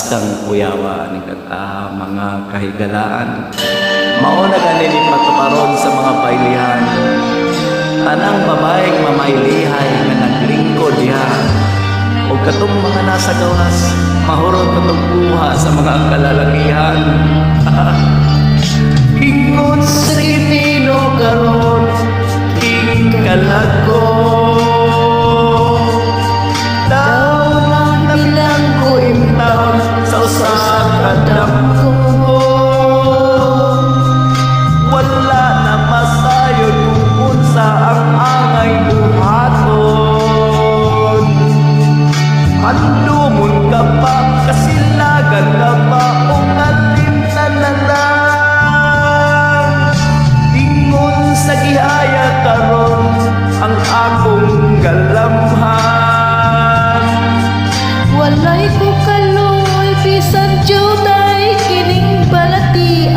kang kuyawa ni mga kahigalaan. Mauna ganin ipatukaron sa mga pailihan. Tanang babaeng mamailihay nga naglingkod diha. O katong mga nasa gawas, mahurot katong buha sa mga kalalakihan. Ingon sa Ginoo karon, king kalago. Wala na masayod kung sa ang angay buhaton. Andumon ka pa, kasilagan ka pa, ungatin na lang. Ingon sa gihaya karon ang akong galamhan. Walay ko kaloy, bisan juday kining balatian.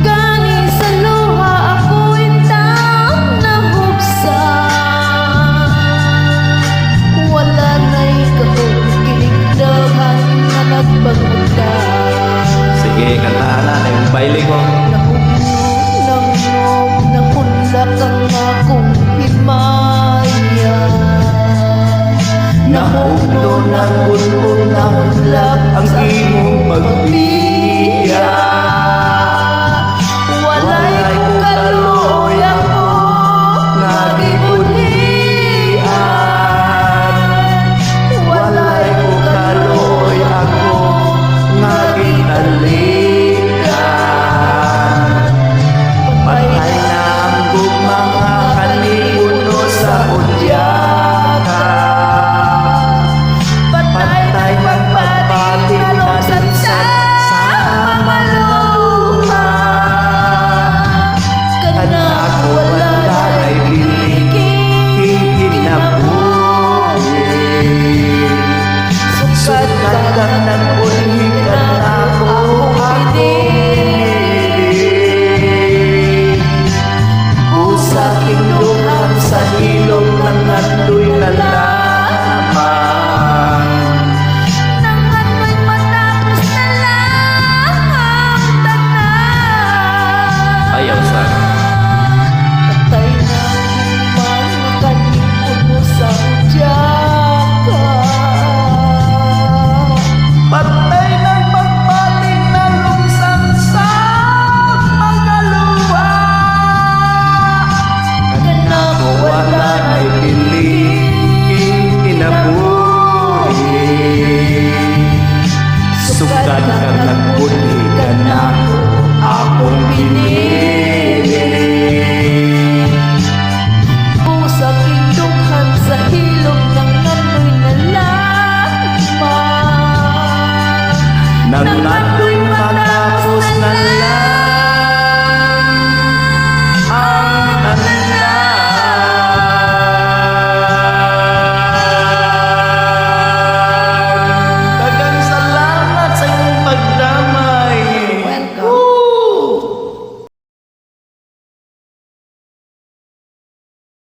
Gani sa luha ako intang nahubsan. Wala na'y kahong kining dahan na nagbangutan. Sige, kantahan na yung baile ko. Nahunlak ang akong himaya. Nahugno ng bulbul, nahunlak ang imong pagbiya.